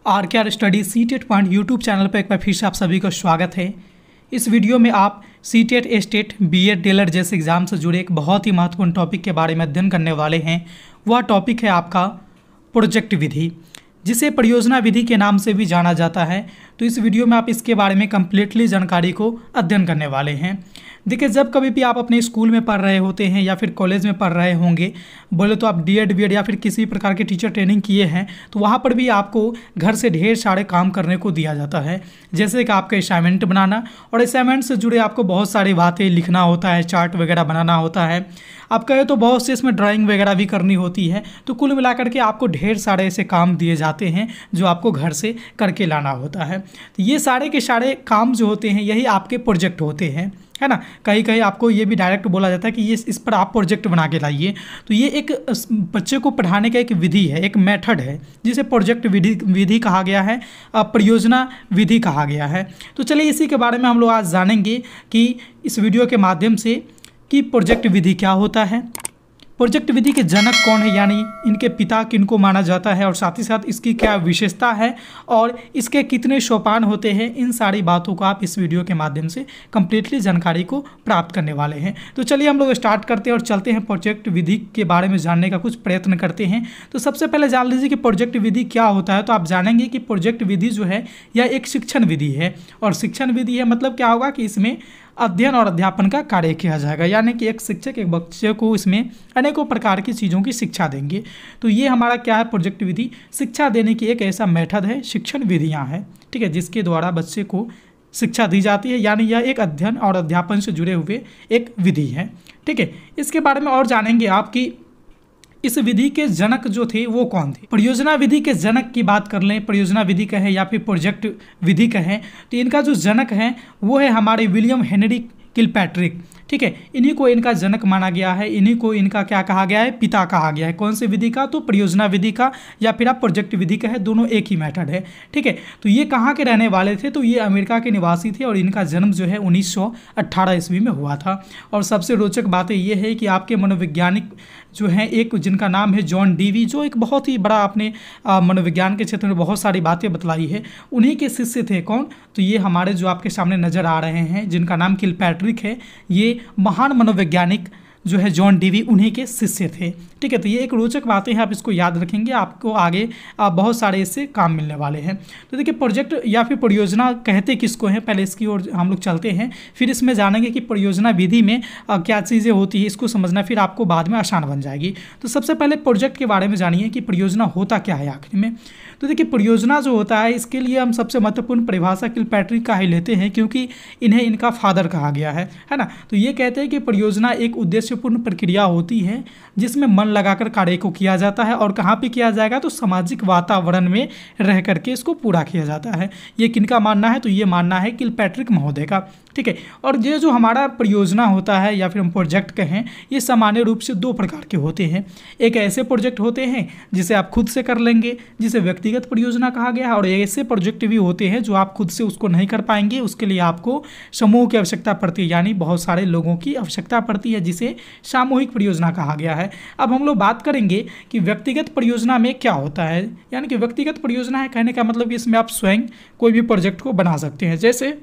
Are study CTET point YouTube channel पर एक बार फिर से आप सभी का स्वागत है। इस वीडियो में आप सीटेट, एस्टेट, बीएड, डीएलएड जैसे एग्जाम से जुड़े एक बहुत ही महत्वपूर्ण टॉपिक के बारे में अध्ययन करने वाले हैं। वह टॉपिक है आपका प्रोजेक्ट विधि, जिसे परियोजना विधि के नाम से भी जाना जाता है। तो इस वीडियो में आप इसके बारे में कम्प्लीटली जानकारी को अध्ययन करने वाले हैं। देखिए, जब कभी भी आप अपने स्कूल में पढ़ रहे होते हैं या फिर कॉलेज में पढ़ रहे होंगे, बोले तो आप डीएड, बीएड या फिर किसी प्रकार की टीचर ट्रेनिंग किए हैं, तो वहाँ पर भी आपको घर से ढेर सारे काम करने को दिया जाता है। जैसे कि आपका असाइनमेंट बनाना, और असाइनमेंट से जुड़े आपको बहुत सारी बातें लिखना होता है, चार्ट वगैरह बनाना होता है। आप कहें तो बहुत से इसमें ड्राइंग वगैरह भी करनी होती है। तो कुल मिलाकर के आपको ढेर सारे ऐसे काम दिए जाते हैं जो आपको घर से करके लाना होता है। तो ये सारे के सारे काम जो होते हैं यही आपके प्रोजेक्ट होते हैं, है ना। कहीं कहीं आपको ये भी डायरेक्ट बोला जाता है कि ये इस पर आप प्रोजेक्ट बना के लाइए। तो ये एक बच्चे को पढ़ाने का एक विधि है, एक मेथड है, जिसे प्रोजेक्ट विधि कहा गया है, परियोजना विधि कहा गया है। तो चलिए इसी के बारे में हम लोग आज जानेंगे कि इस वीडियो के माध्यम से कि प्रोजेक्ट विधि क्या होता है, प्रोजेक्ट विधि के जनक कौन है, यानी इनके पिता किनको माना जाता है, और साथ ही साथ इसकी क्या विशेषता है और इसके कितने सोपान होते हैं। इन सारी बातों को आप इस वीडियो के माध्यम से कंप्लीटली जानकारी को प्राप्त करने वाले हैं। तो चलिए हम लोग स्टार्ट करते हैं और चलते हैं प्रोजेक्ट विधि के बारे में जानने का कुछ प्रयत्न करते हैं। तो सबसे पहले जान लीजिए कि प्रोजेक्ट विधि क्या होता है। तो आप जानेंगे कि प्रोजेक्ट विधि जो है यह एक शिक्षण विधि है, और शिक्षण विधि है मतलब क्या होगा कि इसमें अध्ययन और अध्यापन का कार्य किया जाएगा, यानी कि एक शिक्षक एक बच्चे को इसमें अनेकों प्रकार की चीज़ों की शिक्षा देंगे। तो ये हमारा क्या है, प्रोजेक्ट विधि शिक्षा देने की एक ऐसा मेथड है, शिक्षण विधियाँ हैं, ठीक है, जिसके द्वारा बच्चे को शिक्षा दी जाती है, यानी यह एक अध्ययन और अध्यापन से जुड़े हुए एक विधि है, ठीक है। इसके बारे में और जानेंगे आप कि इस विधि के जनक जो थे वो कौन थे। परियोजना विधि के जनक की बात कर लें, परियोजना विधि कहें या फिर प्रोजेक्ट विधि कहें, तो इनका जो जनक है वो है हमारे विलियम हेनरी किलपैट्रिक, ठीक है। इन्हीं को इनका जनक माना गया है, इन्हीं को इनका क्या कहा गया है, पिता कहा गया है। कौन से विधि का, तो परियोजना विधि का, या फिर आप प्रोजेक्ट विधि का है, दोनों एक ही मेथड है, ठीक है। तो ये कहाँ के रहने वाले थे, तो ये अमेरिका के निवासी थे, और इनका जन्म जो है 1918 ईस्वी में हुआ था। और सबसे रोचक बातें ये है कि आपके मनोवैज्ञानिक जो हैं, एक जिनका नाम है जॉन डीवी, जो एक बहुत ही बड़ा अपने मनोविज्ञान के क्षेत्र में बहुत सारी बातें बतलाई है, उन्हीं के शिष्य थे। कौन, तो ये हमारे जो आपके सामने नज़र आ रहे हैं, जिनका नाम किलपैट्रिक है, ये महान मनोवैज्ञानिक जो है जॉन डीवी, उन्हीं के शिष्य थे, ठीक है। तो ये एक रोचक बातें हैं, आप इसको याद रखेंगे, आपको आगे बहुत सारे इससे काम मिलने वाले हैं। तो देखिए, प्रोजेक्ट या फिर परियोजना कहते किसको हैं, पहले इसकी ओर हम लोग चलते हैं, फिर इसमें जानेंगे कि परियोजना विधि में क्या चीज़ें होती है, इसको समझना फिर आपको बाद में आसान बन जाएगी। तो सबसे पहले प्रोजेक्ट के बारे में जानिए कि परियोजना होता क्या है आखिर में। तो देखिए, परियोजना जो होता है, इसके लिए हम सबसे महत्वपूर्ण परिभाषा किलपैट्रिक का ही लेते हैं, क्योंकि इन्हें इनका फादर कहा गया है ना। तो ये कहते हैं कि परियोजना एक उद्देश्यपूर्ण प्रक्रिया होती है जिसमें मन लगाकर कार्य को किया जाता है, और कहाँ पे किया जाएगा, तो सामाजिक वातावरण में रह करके इसको पूरा किया जाता है। ये किनका मानना है, तो ये मानना है किलपैट्रिक महोदय का, ठीक है। और ये जो हमारा परियोजना होता है या फिर हम प्रोजेक्ट कहें, ये सामान्य रूप से दो प्रकार के होते हैं। एक ऐसे प्रोजेक्ट होते हैं जिसे आप खुद से कर लेंगे, जिसे व्यक्तिगत परियोजना कहा गया है, और ऐसे प्रोजेक्ट भी होते हैं जो आप खुद से उसको नहीं कर पाएंगे, उसके लिए आपको समूह की आवश्यकता पड़ती है, यानी बहुत सारे लोगों की आवश्यकता पड़ती है, जिसे सामूहिक परियोजना कहा गया है। अब हम लोग बात करेंगे कि व्यक्तिगत परियोजना में क्या होता है। यानी कि व्यक्तिगत परियोजना है कहने का मतलब इसमें आप स्वयं कोई भी प्रोजेक्ट को बना सकते हैं, जैसे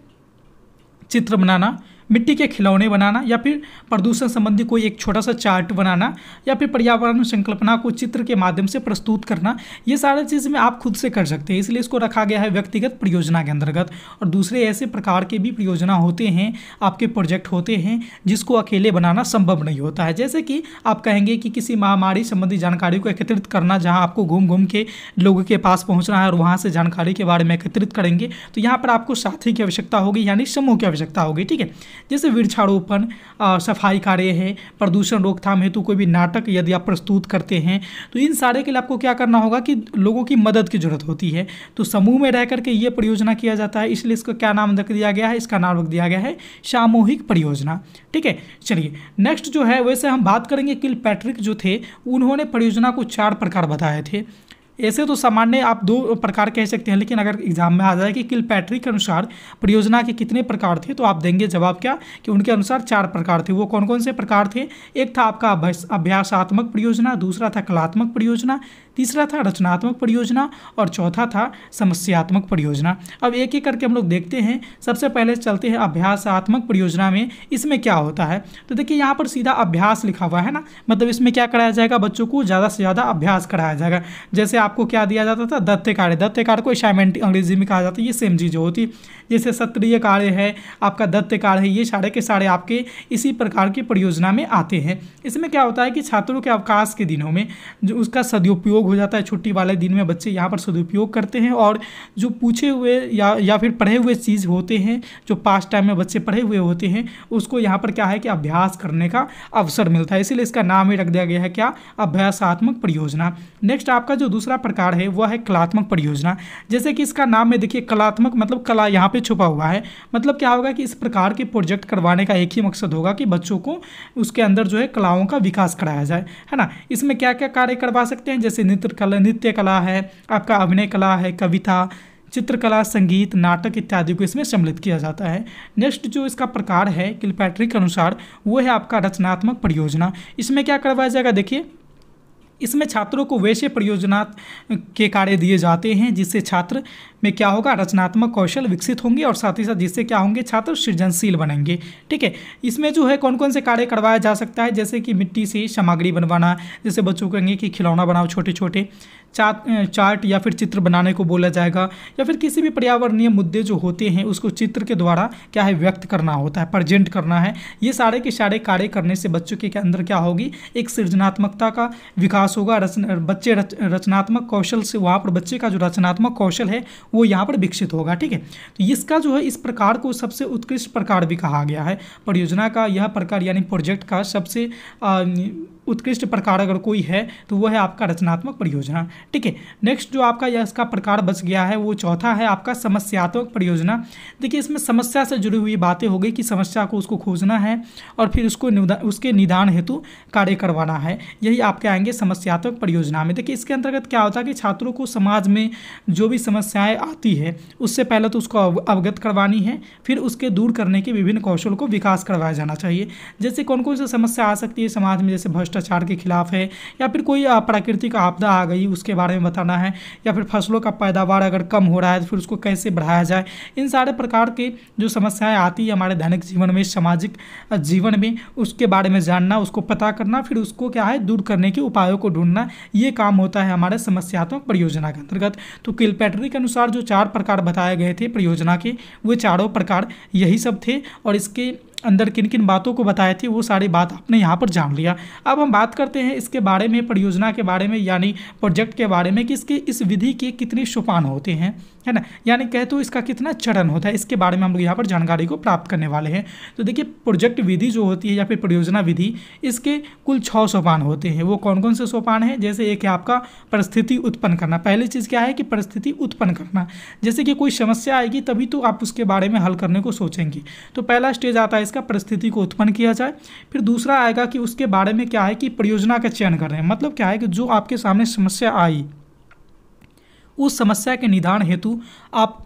चित्र बनाना, मिट्टी के खिलौने बनाना, या फिर प्रदूषण संबंधी कोई एक छोटा सा चार्ट बनाना, या फिर पर्यावरण संकल्पना को चित्र के माध्यम से प्रस्तुत करना। ये सारी चीज़ में आप खुद से कर सकते हैं, इसलिए इसको रखा गया है व्यक्तिगत परियोजना के अंतर्गत। और दूसरे ऐसे प्रकार के भी परियोजना होते हैं, आपके प्रोजेक्ट होते हैं, जिसको अकेले बनाना संभव नहीं होता है। जैसे कि आप कहेंगे कि किसी महामारी संबंधी जानकारी को एकत्रित करना, जहाँ आपको घूम घूम के लोगों के पास पहुँचना है और वहाँ से जानकारी के बारे में एकत्रित करेंगे, तो यहाँ पर आपको साथी की आवश्यकता होगी, यानी समूह की आवश्यकता होगी, ठीक है। जैसे वृक्षारोपण, सफाई कार्य है, प्रदूषण रोकथाम हेतु कोई भी नाटक यदि आप प्रस्तुत करते हैं, तो इन सारे के लिए आपको क्या करना होगा कि लोगों की मदद की जरूरत होती है। तो समूह में रह करके ये परियोजना किया जाता है, इसलिए इसका क्या नाम रख दिया गया है, इसका नाम रख दिया गया है सामूहिक परियोजना, ठीक है। चलिए नेक्स्ट जो है, वैसे हम बात करेंगे किलपैट्रिक जो थे, उन्होंने परियोजना को 4 प्रकार बताए थे। ऐसे तो सामान्य आप 2 प्रकार कह सकते हैं, लेकिन अगर एग्जाम में आ जाए कि किलपैट्रिक के अनुसार परियोजना के कितने प्रकार थे, तो आप देंगे जवाब क्या कि उनके अनुसार 4 प्रकार थे। वो कौन कौन से प्रकार थे, एक था आपका अभ्यासात्मक परियोजना, दूसरा था कलात्मक परियोजना, तीसरा था रचनात्मक परियोजना और चौथा था समस्यात्मक परियोजना। अब एक एक करके हम लोग देखते हैं। सबसे पहले चलते हैं अभ्यासात्मक परियोजना में, इसमें क्या होता है। तो देखिए यहाँ पर सीधा अभ्यास लिखा हुआ है ना, मतलब इसमें क्या कराया जाएगा, बच्चों को ज़्यादा से ज़्यादा अभ्यास कराया जाएगा। जैसे आपको क्या दिया जाता था, दत्त कार्य को असाइनमेंट अंग्रेजी में कहा जाता है, ये सेम चीज़ होती है। जैसे सत्रीय कार्य है, आपका दत्त कार्य है, ये सारे के सारे आपके इसी प्रकार की परियोजना में आते हैं। इसमें क्या होता है कि छात्रों के अवकाश के दिनों में जो उसका सदुपयोग हो जाता है, छुट्टी वाले दिन में बच्चे यहाँ पर सदुपयोग करते हैं और जो पूछे हुए या फिर पढ़े हुए चीज़ होते हैं, जो पास टाइम में बच्चे पढ़े हुए होते हैं, उसको यहाँ पर क्या है कि अभ्यास करने का अवसर मिलता है, इसीलिए इसका नाम ही रख दिया गया है क्या, अभ्यासात्मक परियोजना। नेक्स्ट आपका जो दूसरा प्रकार है वह है कलात्मक परियोजना। जैसे कि इसका नाम में देखिए कलात्मक मतलब कला यहाँ पे छुपा हुआ है। मतलब क्या होगा कि इस प्रकार के प्रोजेक्ट करवाने का एक ही मकसद होगा कि बच्चों को उसके अंदर जो है कलाओं का विकास कराया जाए, है ना। इसमें क्या क्या कार्य करवा सकते हैं, जैसे नृत्य कला है, आपका अभिनय कला है, कविता, चित्रकला, संगीत, नाटक इत्यादि को इसमें सम्मिलित किया जाता है। नेक्स्ट जो इसका प्रकार है किलपैट्रिक के अनुसार वो है आपका रचनात्मक परियोजना। इसमें क्या करवाया जाएगा, देखिए इसमें छात्रों को वैसे परियोजना के कार्य दिए जाते हैं जिससे छात्र में क्या होगा, रचनात्मक कौशल विकसित होंगे और साथ ही साथ जिससे क्या होंगे, छात्र सृजनशील बनेंगे। ठीक है, इसमें जो है कौन कौन से कार्य करवाया जा सकता है, जैसे कि मिट्टी से सामग्री बनवाना, जैसे बच्चों को कहेंगे कि खिलौना बनाओ छोटे छोटे, चार्ट या फिर चित्र बनाने को बोला जाएगा, या फिर किसी भी पर्यावरणीय मुद्दे जो होते हैं उसको चित्र के द्वारा क्या है व्यक्त करना होता है, प्रेजेंट करना है। ये सारे के सारे कार्य करने से बच्चों के अंदर क्या होगी, एक सृजनात्मकता का विकास होगा। बच्चे रचनात्मक कौशल से वहाँ पर बच्चे का जो रचनात्मक कौशल है वो यहाँ पर विकसित होगा। ठीक है, तो इसका जो है इस प्रकार को सबसे उत्कृष्ट प्रकार भी कहा गया है। परियोजना का यह प्रकार यानी प्रोजेक्ट का सबसे उत्कृष्ट प्रकार अगर कोई है तो वो है आपका रचनात्मक परियोजना। ठीक है, नेक्स्ट जो आपका यह इसका प्रकार बच गया है वो चौथा है आपका समस्यात्मक परियोजना। देखिए इसमें समस्या से जुड़ी हुई बातें हो गई कि समस्या को उसको खोजना है और फिर उसके निदान हेतु कार्य करवाना है, यही आपके आएंगे समस्यात्मक परियोजना में। देखिए इसके अंतर्गत क्या होता है कि छात्रों को समाज में जो भी समस्याएं आती है उससे पहले तो उसको अवगत करवानी है, फिर उसके दूर करने के विभिन्न कौशल को विकास करवाया जाना चाहिए। जैसे कौन कौन सी समस्या आ सकती है समाज में, जैसे भ्रष्टाचार के खिलाफ है, या फिर कोई प्राकृतिक आपदा आ गई उसके बारे में बताना है, या फिर फसलों का पैदावार अगर कम हो रहा है तो फिर उसको कैसे बढ़ाया जाए। इन सारे प्रकार के जो समस्याएं आती है हमारे दैनिक जीवन में, सामाजिक जीवन में, उसके बारे में जानना, उसको पता करना, फिर उसको क्या है दूर करने के उपायों को ढूंढना, ये काम होता है हमारे समस्यात्मक परियोजना के अंतर्गत। तो किलपैट्री के अनुसार जो 4 प्रकार बताए गए थे परियोजना के, वो चारों प्रकार यही सब थे और इसके अंदर किन किन बातों को बताए थे वो सारी बात आपने यहाँ पर जान लिया। अब हम बात करते हैं इसके बारे में, परियोजना के बारे में यानी प्रोजेक्ट के बारे में कि इसके इस विधि के कितने सोपान होते हैं, है ना, यानी कहे तो इसका कितना चरण होता है, इसके बारे में हम लोग यहाँ पर जानकारी को प्राप्त करने वाले हैं। तो देखिए प्रोजेक्ट विधि जो होती है या फिर परियोजना विधि, इसके कुल 6 सोपान होते हैं। वो कौन कौन से सोपान हैं, जैसे एक है आपका परिस्थिति उत्पन्न करना। पहली चीज़ क्या है कि परिस्थिति उत्पन्न करना, जैसे कि कोई समस्या आएगी तभी तो आप उसके बारे में हल करने को सोचेंगे, तो पहला स्टेज आता है इसका परिस्थिति को उत्पन्न किया जाए। फिर दूसरा आएगा कि उसके बारे में क्या है कि परियोजना का चयन कर रहे हैं, मतलब क्या है कि जो आपके सामने समस्या आई उस समस्या के निदान हेतु आप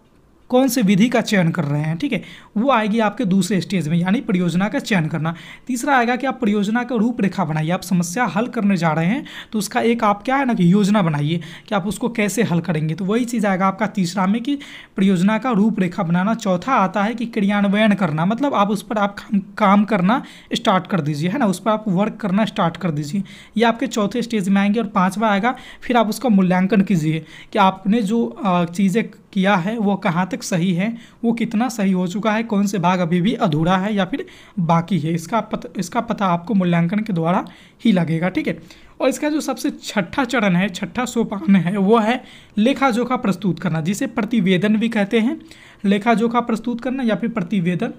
कौन से विधि का चयन कर रहे हैं, ठीक है, वो आएगी आपके दूसरे स्टेज में यानी परियोजना का चयन करना। तीसरा आएगा कि आप परियोजना का रूपरेखा बनाइए, आप समस्या हल करने जा रहे हैं तो उसका एक आप क्या है ना कि योजना बनाइए कि आप उसको कैसे हल करेंगे, तो वही चीज़ आएगा आपका तीसरा में कि परियोजना का रूपरेखा बनाना। चौथा आता है कि क्रियान्वयन करना, मतलब आप उस पर आप काम करना स्टार्ट कर दीजिए, है ना, उस पर आप वर्क करना स्टार्ट कर दीजिए, ये आपके चौथे स्टेज में आएंगे। और पाँचवा आएगा फिर आप उसका मूल्यांकन कीजिए कि आपने जो चीज़ें किया है वो कहाँ तक सही है, वो कितना सही हो चुका है, कौन से भाग अभी भी अधूरा है या फिर बाकी है, इसका पता आपको मूल्यांकन के द्वारा ही लगेगा। ठीक है, और इसका जो सबसे छठा चरण है, छठा सोपान है, वो है लेखा जोखा प्रस्तुत करना, जिसे प्रतिवेदन भी कहते हैं। लेखा जोखा प्रस्तुत करना या फिर प्रतिवेदन,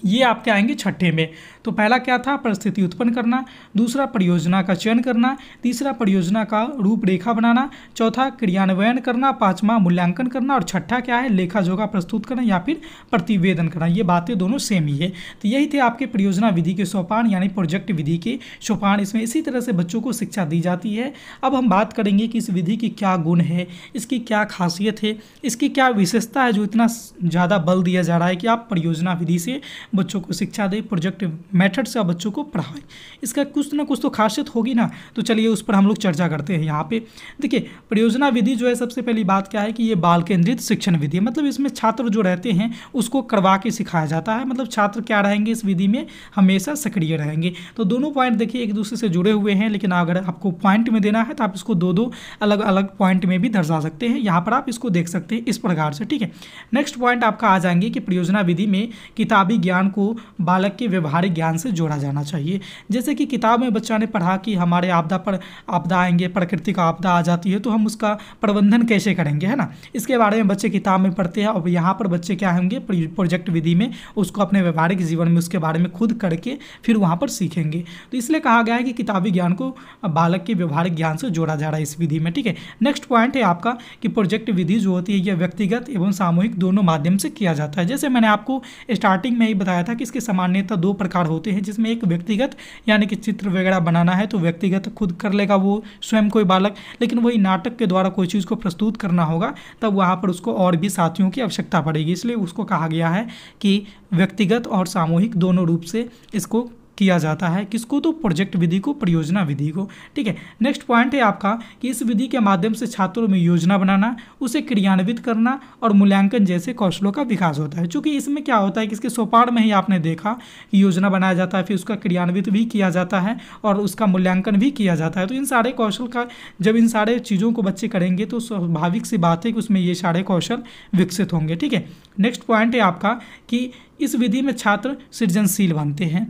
ये आपके आएंगे छठे में। तो पहला क्या था, परिस्थिति उत्पन्न करना, दूसरा परियोजना का चयन करना, तीसरा परियोजना का रूपरेखा बनाना, चौथा क्रियान्वयन करना, पांचवा मूल्यांकन करना और छठा क्या है, लेखा जोखा प्रस्तुत करना या फिर प्रतिवेदन करना। ये बातें दोनों सेम ही है। तो यही थे आपके परियोजना विधि के सोपान यानी प्रोजेक्ट विधि के सोपान। इसमें इसी तरह से बच्चों को शिक्षा दी जाती है। अब हम बात करेंगे कि इस विधि की क्या गुण है, इसकी क्या खासियत है, इसकी क्या विशेषता है जो इतना ज़्यादा बल दिया जा रहा है कि आप परियोजना विधि से बच्चों को शिक्षा दें, प्रोजेक्ट मेथड से आप बच्चों को पढ़ाएं। इसका कुछ ना कुछ तो खासियत होगी ना, तो चलिए उस पर हम लोग चर्चा करते हैं। यहाँ पे देखिए परियोजना विधि जो है, सबसे पहली बात क्या है कि ये बाल केंद्रित शिक्षण विधि है। मतलब इसमें छात्र जो रहते हैं उसको करवा के सिखाया जाता है। मतलब छात्र क्या रहेंगे इस विधि में, हमेशा सक्रिय रहेंगे। तो दोनों पॉइंट देखिए एक दूसरे से जुड़े हुए हैं, लेकिन अगर आपको पॉइंट में देना है तो आप इसको दो अलग अलग पॉइंट में भी दर्शा सकते हैं। यहाँ पर आप इसको देख सकते हैं इस प्रकार से, ठीक है। नेक्स्ट पॉइंट आपका आ जाएंगे कि परियोजना विधि में किताबी ज्ञान को बालक के व्यवहारिक ज्ञान से जोड़ा जाना चाहिए। जैसे कि किताब में बच्चा ने पढ़ा कि हमारे आपदा आएंगे, प्राकृतिक आपदा आ जाती है तो हम उसका प्रबंधन कैसे करेंगे, है ना। इसके बारे में बच्चे किताब में पढ़ते हैं और यहाँ पर बच्चे क्या होंगे, प्रोजेक्ट विधि में उसको अपने व्यवहारिक जीवन में उसके बारे में खुद करके फिर वहाँ पर सीखेंगे। तो इसलिए कहा गया है कि किताबी ज्ञान को बालक के व्यवहारिक ज्ञान से जोड़ा जा रहा है इस विधि में, ठीक है। नेक्स्ट पॉइंट है आपका कि प्रोजेक्ट विधि जो होती है यह व्यक्तिगत एवं सामूहिक दोनों माध्यम से किया जाता है। जैसे मैंने आपको स्टार्टिंग में ही बताया था कि इसके सामान्यतः दो प्रकार होते हैं, जिसमें एक व्यक्तिगत यानी कि चित्र वगैरह बनाना है तो व्यक्तिगत खुद कर लेगा वो स्वयं कोई बालक, लेकिन वही नाटक के द्वारा कोई चीज़ को प्रस्तुत करना होगा तब वहाँ पर उसको और भी साथियों की आवश्यकता पड़ेगी। इसलिए उसको कहा गया है कि व्यक्तिगत और सामूहिक दोनों रूप से इसको किया जाता है। किसको, तो प्रोजेक्ट विधि को, परियोजना विधि को, ठीक है। नेक्स्ट पॉइंट है आपका कि इस विधि के माध्यम से छात्रों में योजना बनाना, उसे क्रियान्वित करना और मूल्यांकन जैसे कौशलों का विकास होता है। चूंकि इसमें क्या होता है कि इसके सोपान में ही आपने देखा कि योजना बनाया जाता है, फिर उसका क्रियान्वित भी किया जाता है और उसका मूल्यांकन भी किया जाता है। तो इन सारे कौशल का जब इन सारे चीज़ों को बच्चे करेंगे तो स्वाभाविक सी बात है कि उसमें ये सारे कौशल विकसित होंगे, ठीक है। नेक्स्ट पॉइंट है आपका कि इस विधि में छात्र सृजनशील बनते हैं।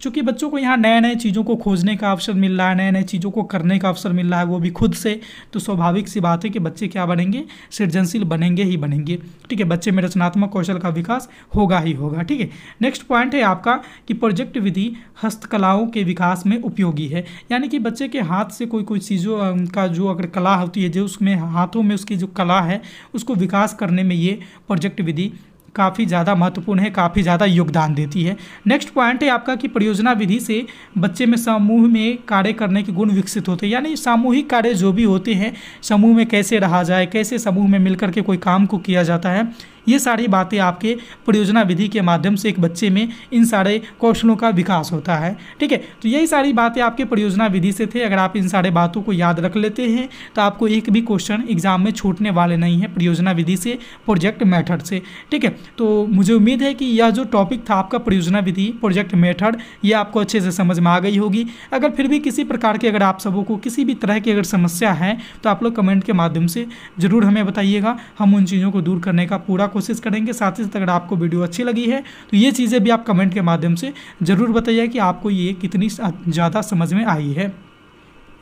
चूँकि बच्चों को यहाँ नए नए चीज़ों को खोजने का अवसर मिल रहा है, नए नए चीज़ों को करने का अवसर मिल रहा है, वो भी खुद से, तो स्वाभाविक सी बात है कि बच्चे क्या बनेंगे, सृजनशील बनेंगे ही बनेंगे, ठीक है। बच्चे में रचनात्मक कौशल का विकास होगा ही होगा, ठीक है। नेक्स्ट पॉइंट है आपका कि प्रोजेक्ट विधि हस्तकलाओं के विकास में उपयोगी है। यानी कि बच्चे के हाथ से कोई चीज़ों का जो अगर कला होती है, जो उसमें हाथों में उसकी जो कला है उसको विकास करने में ये प्रोजेक्ट विधि काफ़ी ज़्यादा महत्वपूर्ण है, काफ़ी ज़्यादा योगदान देती है। नेक्स्ट पॉइंट है आपका कि परियोजना विधि से बच्चे में समूह में कार्य करने के गुण विकसित होते हैं। यानी सामूहिक कार्य जो भी होते हैं, समूह में कैसे रहा जाए, कैसे समूह में मिलकर के कोई काम को किया जाता है, ये सारी बातें आपके परियोजना विधि के माध्यम से एक बच्चे में इन सारे कौशलों का विकास होता है, ठीक है। तो यही सारी बातें आपके परियोजना विधि से थे। अगर आप इन सारे बातों को याद रख लेते हैं तो आपको एक भी क्वेश्चन एग्जाम में छूटने वाले नहीं है परियोजना विधि से, प्रोजेक्ट मेथड से, ठीक है। तो मुझे उम्मीद है कि यह जो टॉपिक था आपका परियोजना विधि, प्रोजेक्ट मेथड, ये आपको अच्छे से समझ में आ गई होगी। अगर फिर भी किसी प्रकार की अगर आप सबों को किसी भी तरह की अगर समस्या है तो आप लोग कमेंट के माध्यम से ज़रूर हमें बताइएगा, हम उन चीज़ों को दूर करने का पूरा कोशिश करेंगे। साथ ही साथ अगर आपको वीडियो अच्छी लगी है तो ये चीज़ें भी आप कमेंट के माध्यम से ज़रूर बताइए कि आपको ये कितनी ज़्यादा समझ में आई है।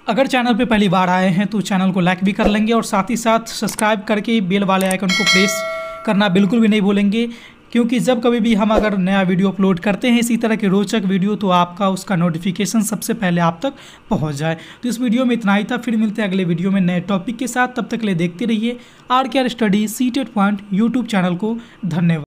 अगर चैनल पे पहली बार आए हैं तो चैनल को लाइक भी कर लेंगे और साथ ही साथ सब्सक्राइब करके बेल वाले आइकन को प्रेस करना बिल्कुल भी नहीं भूलेंगे, क्योंकि जब कभी भी हम अगर नया वीडियो अपलोड करते हैं इसी तरह के रोचक वीडियो तो आपका उसका नोटिफिकेशन सबसे पहले आप तक पहुंच जाए। तो इस वीडियो में इतना ही था, फिर मिलते हैं अगले वीडियो में नए टॉपिक के साथ। तब तक के लिए देखते रहिए RKR study CTET point YouTube channel को। धन्यवाद।